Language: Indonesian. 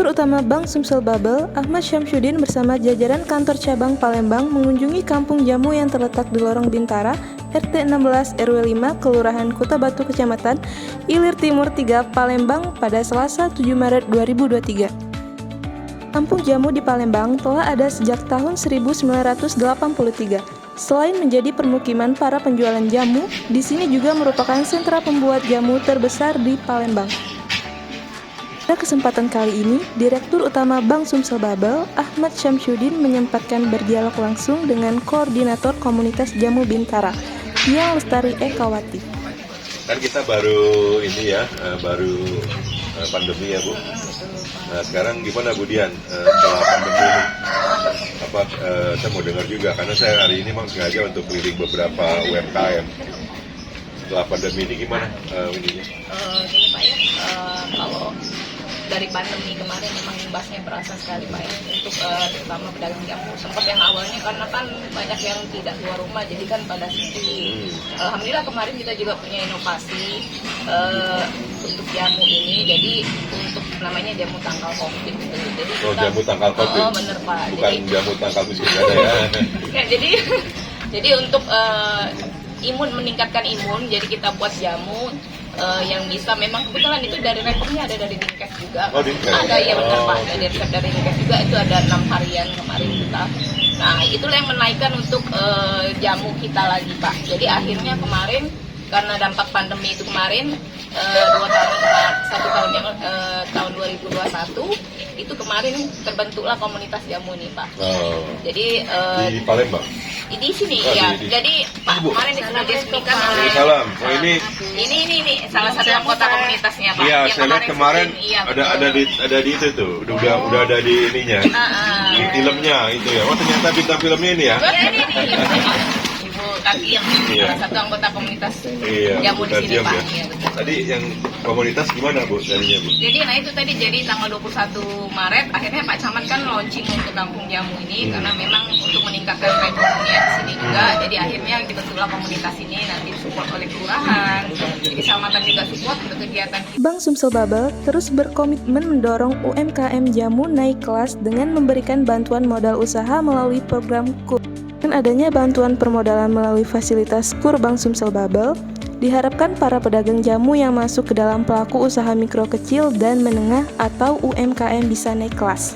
Direktur Utama Bank Sumsel Babel, Ahmad Syamsuddin bersama jajaran kantor cabang Palembang mengunjungi kampung jamu yang terletak di Lorong Bintara, RT 16 RW 5, Kelurahan Kota Batu, Kecamatan Ilir Timur 3, Palembang pada Selasa 7 Maret 2023. Kampung jamu di Palembang telah ada sejak tahun 1983. Selain menjadi permukiman para penjualan jamu, di sini juga merupakan sentra pembuat jamu terbesar di Palembang. Pada kesempatan kali ini, Direktur Utama Bank Sumsel Babel, Ahmad Syamsuddin menyempatkan berdialog langsung dengan Koordinator Komunitas Jamu Bintara, Yang Lestari Ekawati. Kan kita baru pandemi ya Bu. Nah sekarang gimana Bu Dian setelah pandemi ini? Saya mau dengar juga karena saya hari ini memang sengaja untuk keliling beberapa UMKM. Setelah pandemi ini gimana ininya? Gini Pak ya, kalau dari pandemi kemarin memang imbasnya berasa sekali Pak ya, untuk terutama pedagang jamu. Sempat yang awalnya karena kan banyak yang tidak keluar rumah, jadi kan pada sepi. Alhamdulillah kemarin kita juga punya inovasi untuk jamu ini, jadi untuk namanya jamu tangkal COVID gitu. Jadi kita, jamu tangkal COVID? Oh bener Pak. Bukan jadi, jamu tangkal miskin ada ya? Ya jadi untuk meningkatkan imun, jadi kita buat jamu yang bisa, memang kebetulan itu dari resepnya ada dari Dinkes juga. Oh, Dinkes. Ada ya benar Pak, dari resep dari Dinkes juga itu ada 6 harian kemarin kita. Nah itulah yang menaikkan untuk jamu kita lagi Pak. Jadi akhirnya kemarin karena dampak pandemi itu kemarin 1 tahun 2021 itu kemarin terbentuklah komunitas jamu nih Pak. Jadi di Palembang. Di sini ya. Jadi Pak kemarin sudah diresmikan oleh ini salah satu anggota komunitasnya Pak. Iya, saya lihat kemarin ada di itu tuh. Udah ada di ininya. Di filmnya itu ya. Oh ternyata bintang filmnya ini ya. Ini Ibu Tati yang salah satu anggota komunitas jamu di sini Pak. Ya. Tadi yang komunitas gimana Bu tadinya Bu? Jadi itu tadi jadi tanggal 21 Maret akhirnya Pak Camat kan launching untuk kampung jamu ini karena memang untuk meningkatkan perekonomian di sini juga. Jadi akhirnya dibentuklah komunitas ini, nanti support oleh kelurahan, jadi kecamatan juga support untuk kegiatan. Bank Sumsel Babel terus berkomitmen mendorong UMKM jamu naik kelas dengan memberikan bantuan modal usaha melalui program KUR. Dengan adanya bantuan permodalan melalui fasilitas KUR Bank Sumsel Babel, diharapkan para pedagang jamu yang masuk ke dalam pelaku usaha mikro kecil dan menengah atau UMKM bisa naik kelas.